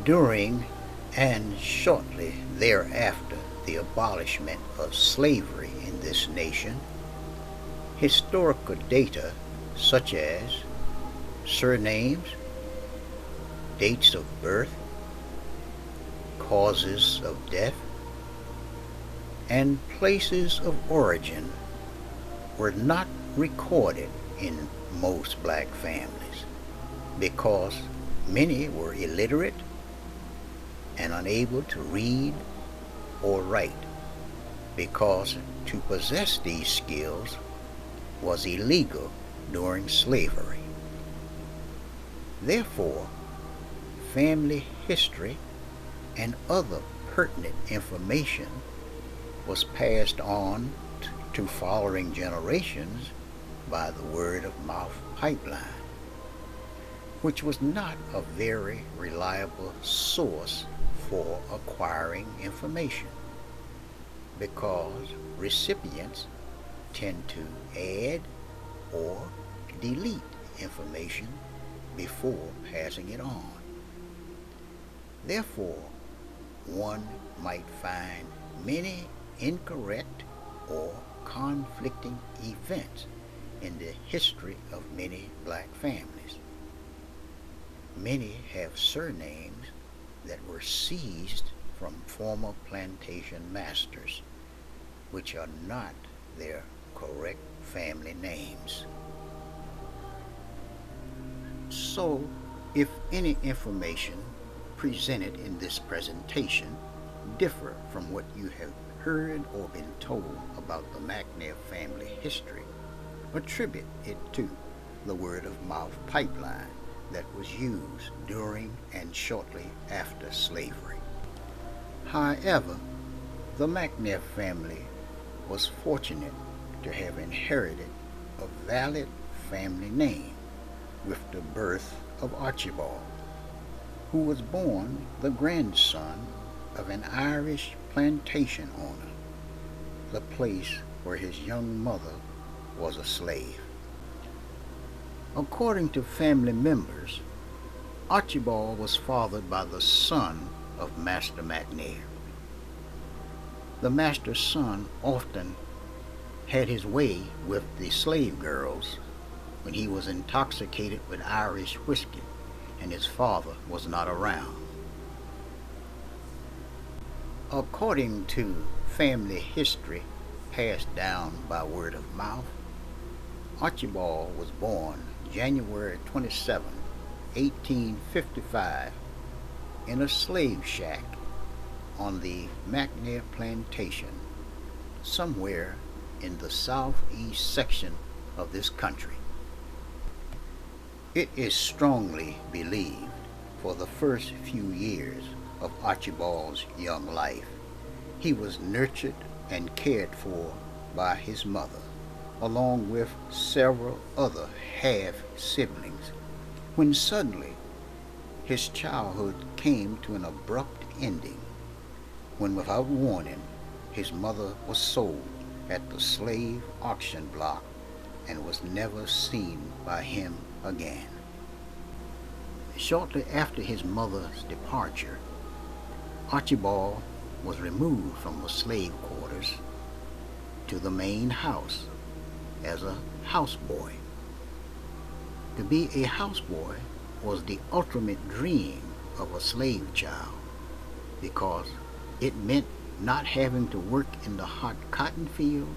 During and shortly thereafter the abolishment of slavery in this nation, historical data such as surnames, dates of birth, causes of death, and places of origin were not recorded in most black families because many were illiterate and unable to read or write, because to possess these skills was illegal during slavery. Therefore, family history and other pertinent information was passed on to following generations by the word of mouth pipeline, which was not a very reliable source for acquiring information because recipients tend to add or delete information before passing it on. Therefore, one might find many incorrect or conflicting events in the history of many black families. Many have surnames that were seized from former plantation masters, which are not their correct family names. So, if any information presented in this presentation differ from what you have heard or been told about the McNair family history, attribute it to the word of mouth pipeline that was used during and shortly after slavery. However, the McNair family was fortunate to have inherited a valid family name with the birth of Archibald, who was born the grandson of an Irish plantation owner, the place where his young mother was a slave. According to family members, Archibald was fathered by the son of Master McNair. The master's son often had his way with the slave girls when he was intoxicated with Irish whiskey and his father was not around. According to family history passed down by word of mouth, Archibald was born January 27, 1855, in a slave shack on the McNair plantation, somewhere in the southeast section of this country. It is strongly believed for the first few years of Archibald's young life, he was nurtured and cared for by his mother, along with several other half-siblings, when suddenly his childhood came to an abrupt ending, when without warning his mother was sold at the slave auction block and was never seen by him again. Shortly after his mother's departure, Archibald was removed from the slave quarters to the main house as a houseboy. To be a houseboy was the ultimate dream of a slave child because it meant not having to work in the hot cotton field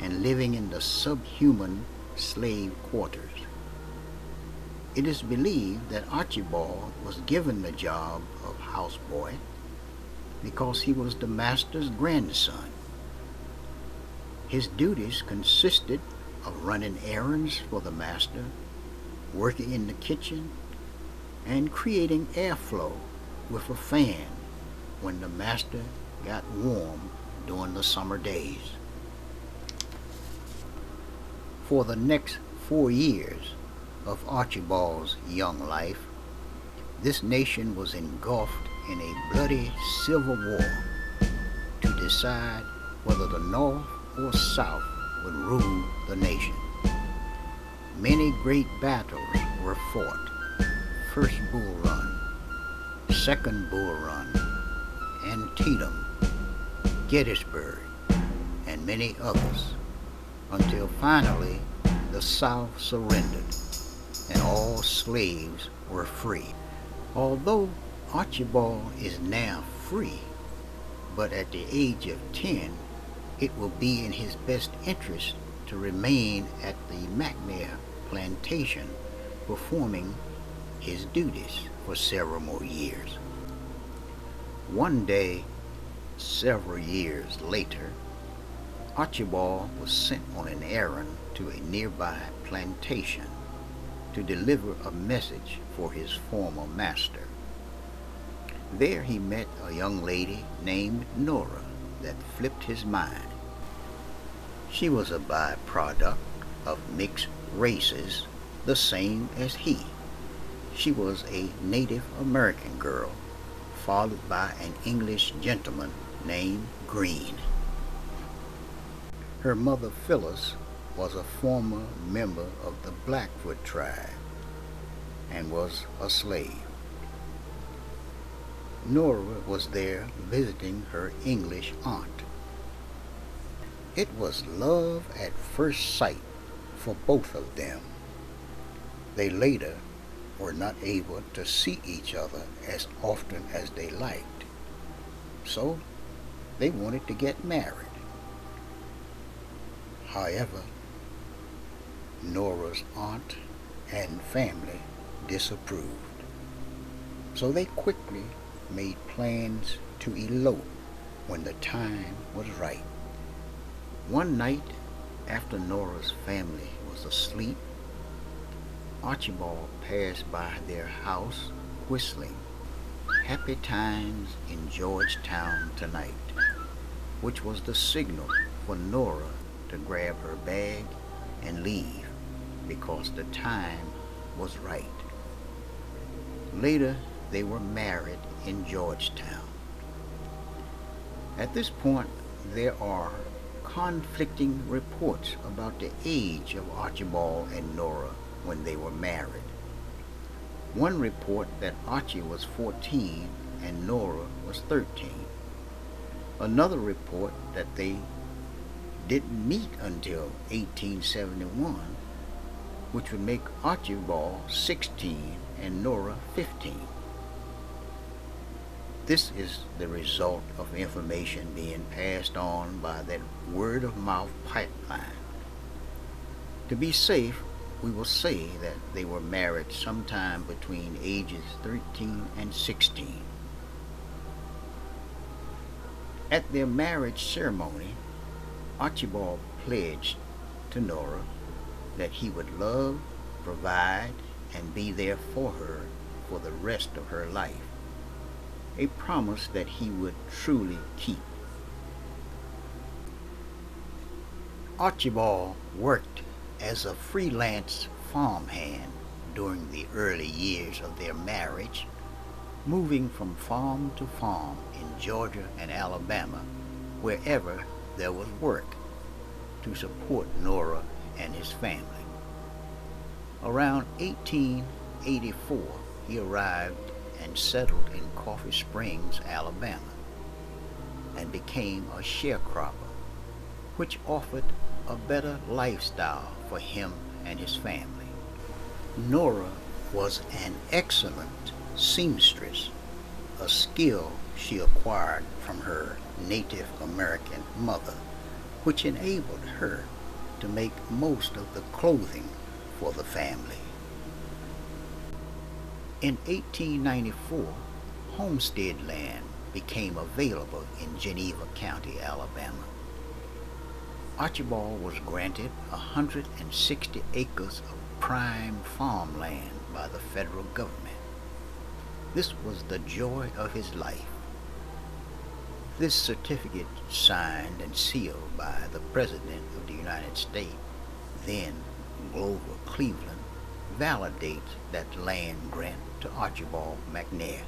and living in the subhuman slave quarters. It is believed that Archibald was given the job of houseboy because he was the master's grandson. His duties consisted of running errands for the master, working in the kitchen, and creating airflow with a fan when the master got warm during the summer days. For the next 4 years of Archibald's young life, this nation was engulfed in a bloody civil war to decide whether the North or South would rule the nation. Many great battles were fought: First Bull Run, Second Bull Run, Antietam, Gettysburg, and many others, until finally the South surrendered and all slaves were free. Although Archibald is now free, but at the age of 10, it will be in his best interest to remain at the McNair plantation performing his duties for several more years. One day, several years later, Archibald was sent on an errand to a nearby plantation to deliver a message for his former master. There he met a young lady named Nora that flipped his mind. She was a byproduct of mixed races, the same as he. She was a Native American girl, fathered by an English gentleman named Green. Her mother, Phyllis, was a former member of the Blackfoot tribe and was a slave. Nora was there visiting her English aunt. It was love at first sight for both of them. They later were not able to see each other as often as they liked, so they wanted to get married. However, Nora's aunt and family disapproved, so they quickly made plans to elope when the time was right. One night, after Nora's family was asleep, Archibald passed by their house whistling "Happy Times in Georgetown Tonight," which was the signal for Nora to grab her bag and leave because the time was right. Later, they were married in Georgetown. At this point, there are conflicting reports about the age of Archibald and Nora when they were married. One report that Archie was 14 and Nora was 13. Another report that they didn't meet until 1871, which would make Archibald 16 and Nora 15. This is the result of information being passed on by that word-of-mouth pipeline. To be safe, we will say that they were married sometime between ages 13 and 16. At their marriage ceremony, Archibald pledged to Nora that he would love, provide, and be there for her for the rest of her life, a promise that he would truly keep. Archibald worked as a freelance farmhand during the early years of their marriage, moving from farm to farm in Georgia and Alabama, wherever there was work, to support Nora and his family. Around 1884, he arrived and settled in Coffee Springs, Alabama, and became a sharecropper, which offered a better lifestyle for him and his family. Nora was an excellent seamstress, a skill she acquired from her Native American mother, which enabled her to make most of the clothing for the family. In 1894, homestead land became available in Geneva County, Alabama. Archibald was granted 160 acres of prime farmland by the federal government. This was the joy of his life. This certificate, signed and sealed by the President of the United States, then Grover Cleveland, validates that land grant to Archibald McNair.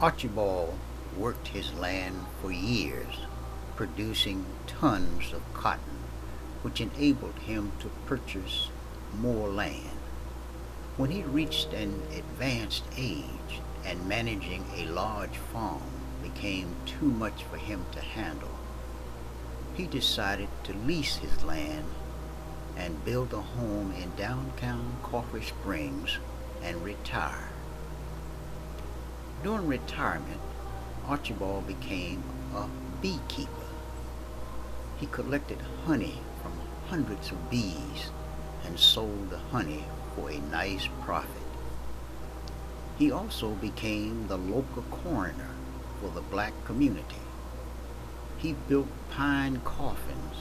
Archibald worked his land for years, producing tons of cotton, which enabled him to purchase more land. When he reached an advanced age and managing a large farm became too much for him to handle, he decided to lease his land and build a home in downtown Coffee Springs and retire. During retirement, Archibald became a beekeeper. He collected honey from hundreds of bees and sold the honey for a nice profit. He also became the local coroner for the black community. He built pine coffins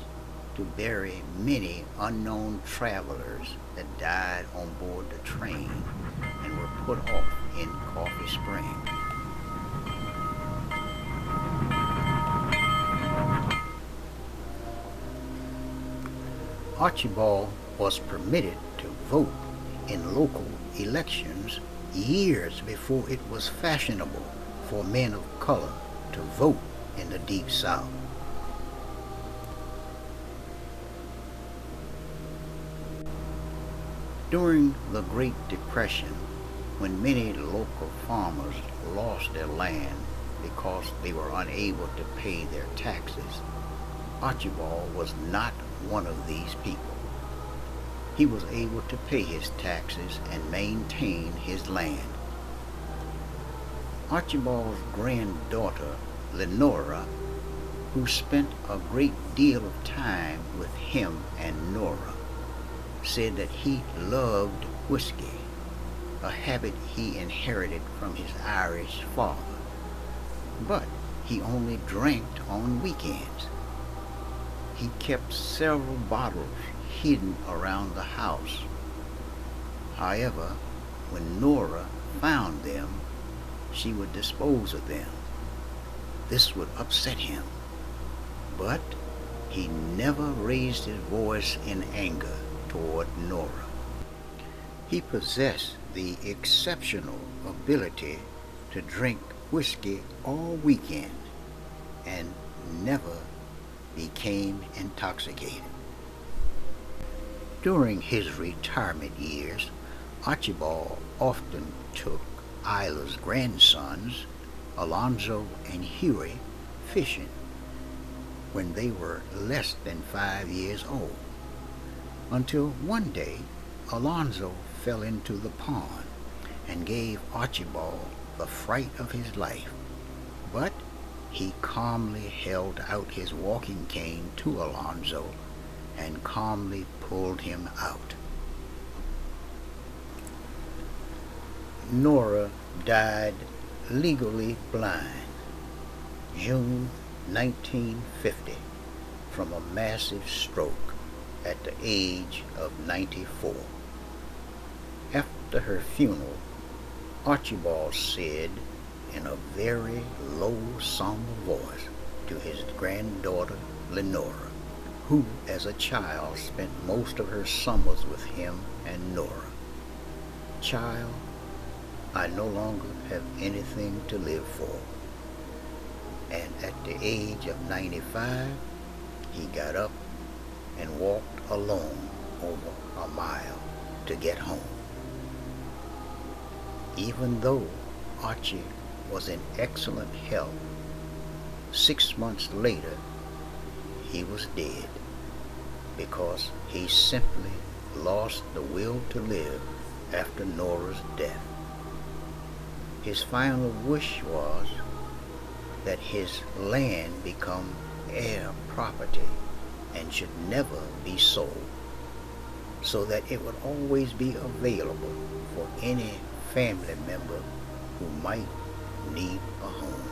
to bury many unknown travelers that died on board the train and were put off in Coffee Springs. Archibald was permitted to vote in local elections years before it was fashionable for men of color to vote in the Deep South. During the Great Depression, when many local farmers lost their land because they were unable to pay their taxes, Archibald was not one of these people. He was able to pay his taxes and maintain his land. Archibald's granddaughter, Lenora, who spent a great deal of time with him and Nora, said that he loved whiskey, a habit he inherited from his Irish father, but he only drank on weekends. He kept several bottles hidden around the house. However, when Nora found them, she would dispose of them. This would upset him, but he never raised his voice in anger toward Nora. He possessed the exceptional ability to drink whiskey all weekend and never became intoxicated. During his retirement years, Archibald often took Isla's grandsons, Alonzo and Huey, fishing when they were less than 5 years old, until one day Alonzo fell into the pond and gave Archibald the fright of his life, but he calmly held out his walking cane to Alonzo and calmly pulled him out. Nora died legally blind June 1950 from a massive stroke at the age of 94. After her funeral, Archibald said in a very low, somber voice to his granddaughter Lenora, who as a child spent most of her summers with him and Nora, "Child, I no longer have anything to live for." And at the age of 95, he got up and walked alone over a mile to get home. Even though Archie was in excellent health, 6 months later he was dead because he simply lost the will to live after Nora's death. His final wish was that his land become heir property and should never be sold, so that it would always be available for any family member who might need a home.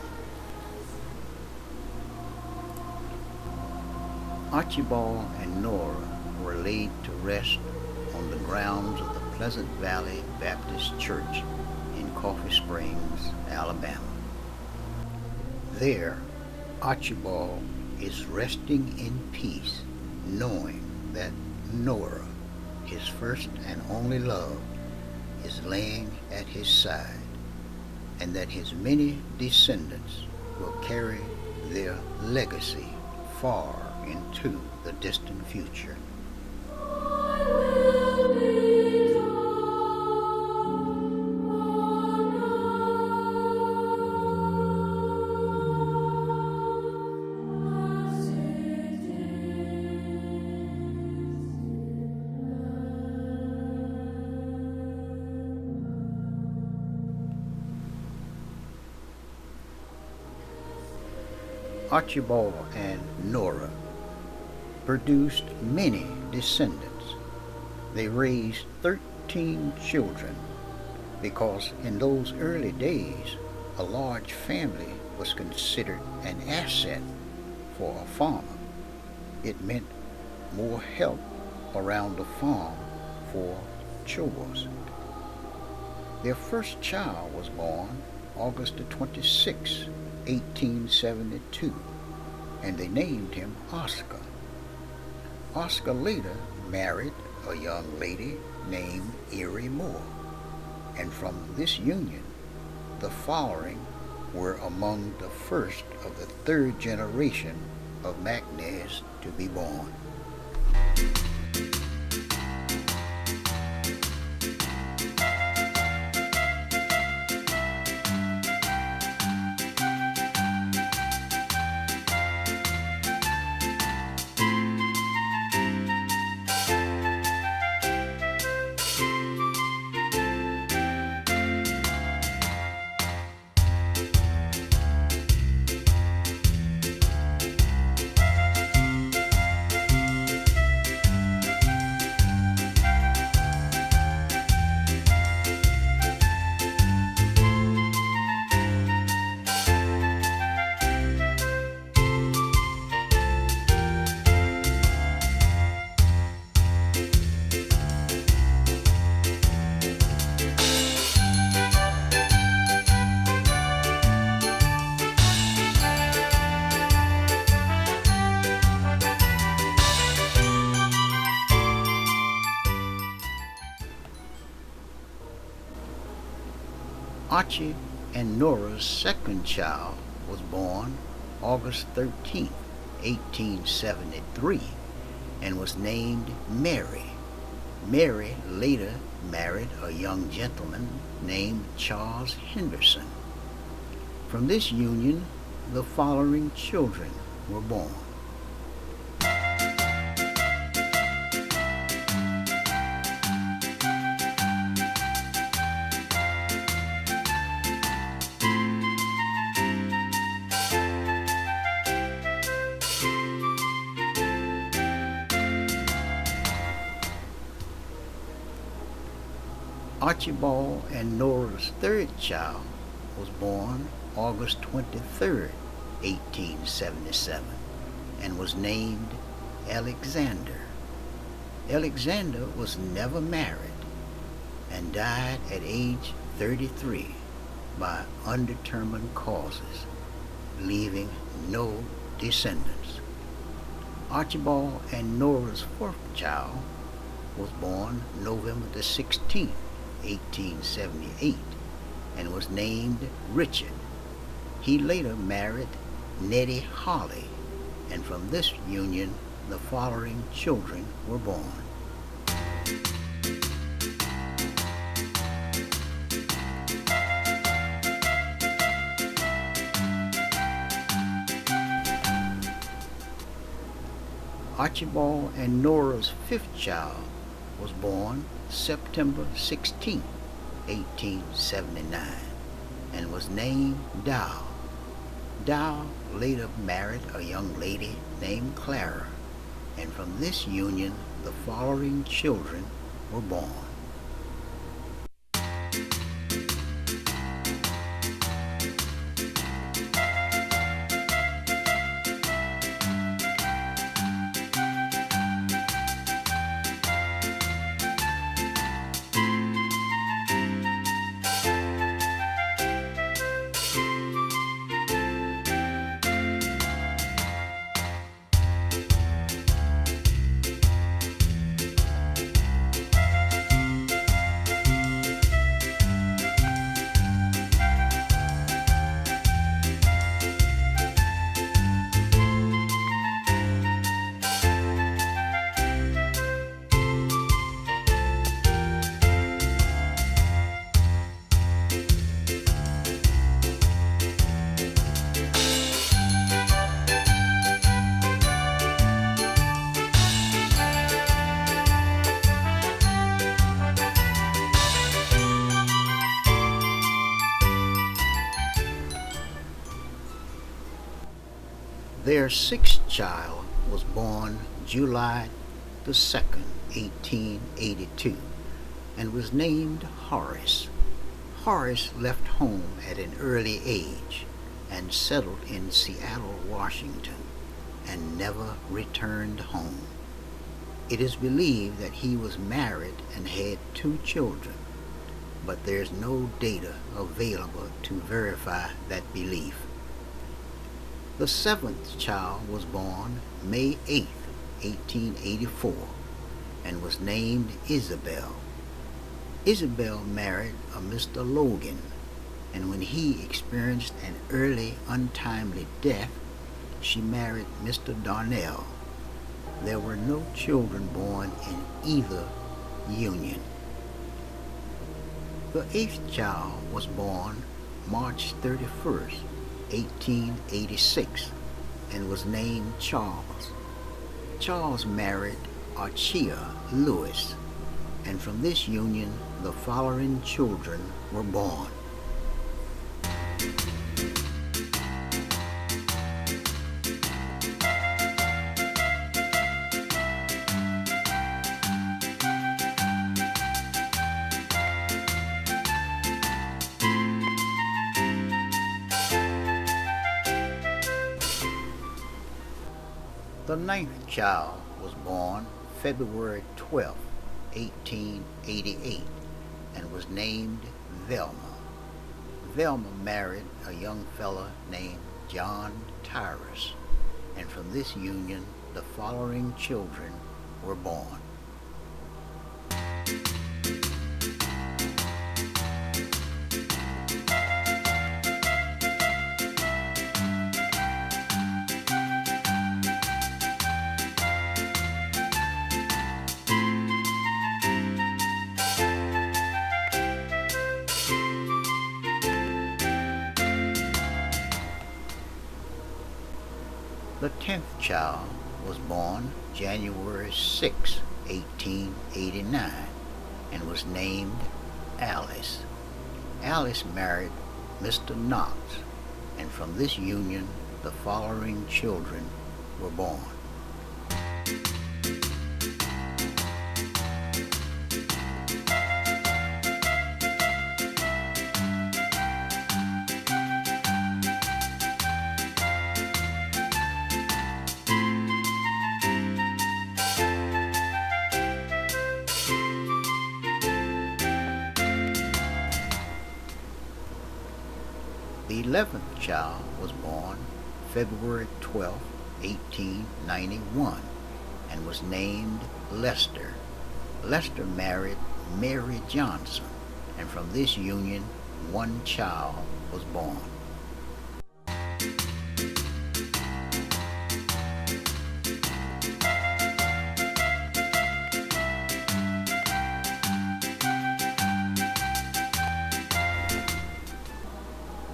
Archibald and Nora were laid to rest on the grounds of the Pleasant Valley Baptist Church in Coffee Springs, Alabama. There, Archibald is resting in peace, knowing that Nora, his first and only love, is laying at his side, and that his many descendants will carry their legacy far into the distant future. I will be tall. Archibald and Nora produced many descendants. They raised 13 children because in those early days a large family was considered an asset for a farmer. It meant more help around the farm for chores. Their first child was born August 26, 1872, and they named him Oscar. Oscar later married a young lady named Erie Moore, and from this union the following were among the first of the third generation of McNairs to be born. Archie and Nora's second child was born August 13, 1873, and was named Mary. Mary later married a young gentleman named Charles Henderson. From this union, the following children were born. Archibald and Nora's third child was born August 23, 1877, and was named Alexander. Alexander was never married and died at age 33 by undetermined causes, leaving no descendants. Archibald and Nora's fourth child was born November the 16th, 1878, and was named Richard. He later married Nettie Holly, and from this union the following children were born. Archibald and Nora's fifth child was born September 16, 1879, and was named Dow. Dow later married a young lady named Clara, and from this union the following children were born. Their sixth child was born July the 2nd, 1882, and was named Horace. Horace left home at an early age and settled in Seattle, Washington, and never returned home. It is believed that he was married and had 2 children, but there's no data available to verify that belief. The 7th child was born May 8, 1884, and was named Isabel. Isabel married a Mr. Logan, and when he experienced an early untimely death, she married Mr. Darnell. There were no children born in either union. The 8th child was born March 31st, 1886, and was named Charles. Charles married Archia Lewis, and from this union the following children were born. The 9th child was born February 12, 1888, and was named Velma. Velma married a young fellow named John Tyrus, and from this union the following children were born. The 10th child was born January 6, 1889, and was named Alice. Alice married Mr. Knox, and from this union the following children were born. The 11th child was born February 12, 1891, and was named Lester. Lester married Mary Johnson, and from this union 1 child was born.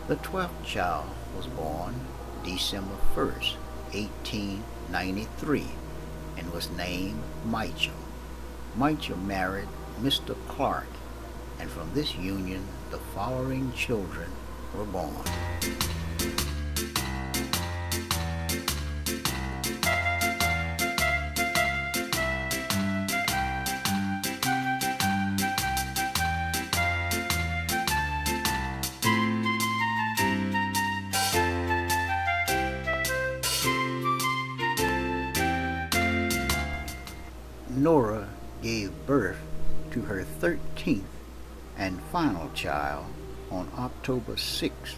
The 12th child was born December 1st, 1893, and was named Michael. Michael married Mr. Clark, and from this union the following children were born. Nora gave birth to her 13th and final child on October 6,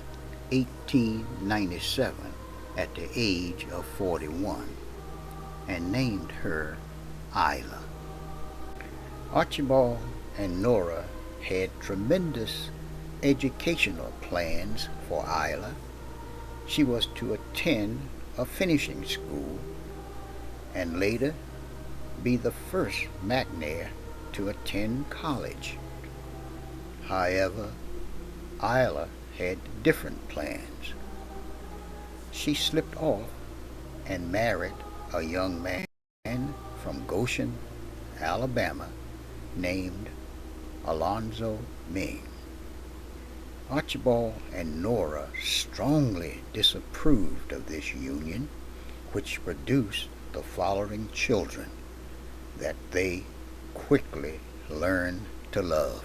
1897, at the age of 41, and named her Isla. Archibald and Nora had tremendous educational plans for Isla. She was to attend a finishing school and later be the first McNair to attend college. However, Isla had different plans. She slipped off and married a young man from Goshen, Alabama, named Alonzo Ming. Archibald and Nora strongly disapproved of this union which produced the following children that they quickly learned to love.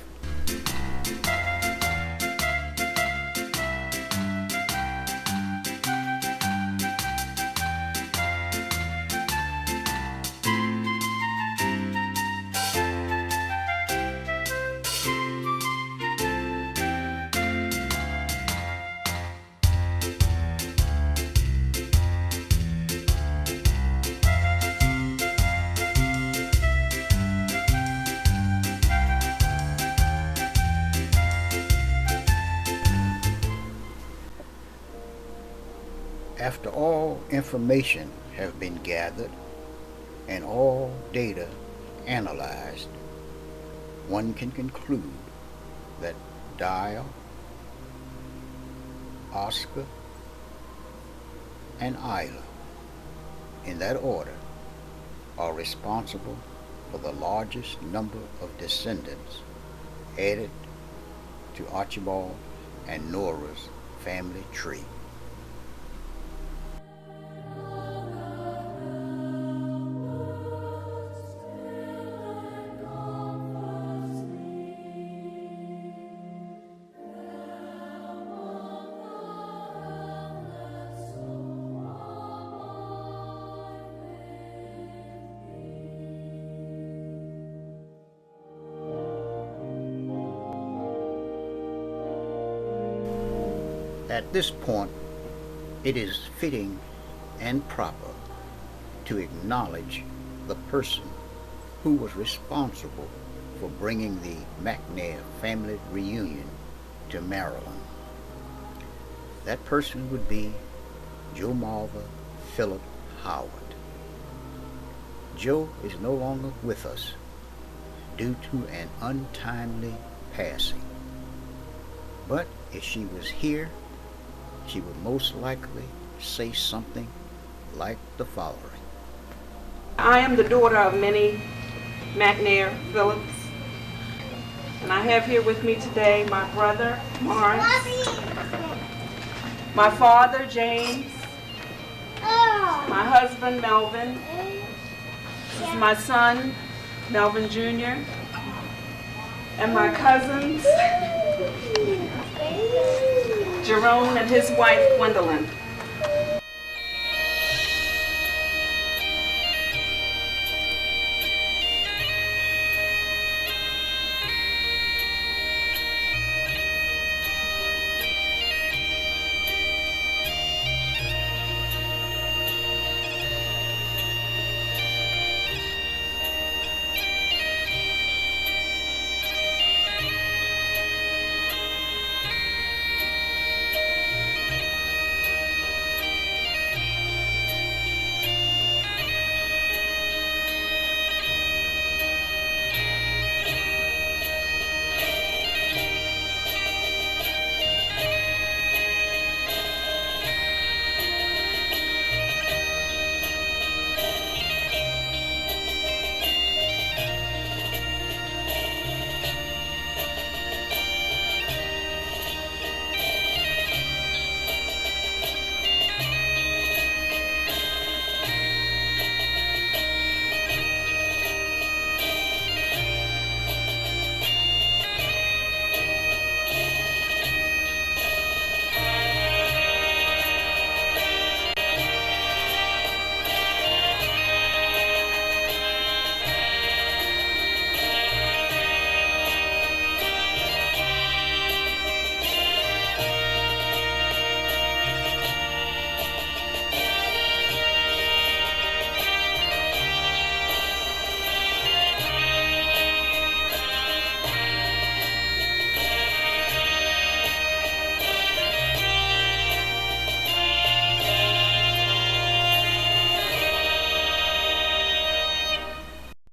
After all information have been gathered and all data analyzed, one can conclude that Dial, Oscar, and Isla, in that order, are responsible for the largest number of descendants added to Archibald and Nora's family tree. At this point, it is fitting and proper to acknowledge the person who was responsible for bringing the McNair family reunion to Maryland. That person would be Joe Marva Philip Howard. Joe is no longer with us due to an untimely passing. But if she was here, she would most likely say something like the following. I am the daughter of Minnie McNair Phillips, and I have here with me today my brother, Morris, my father, James, my husband, Melvin, this is my son, Melvin Jr., and my cousins, Jerome and his wife, Gwendolyn.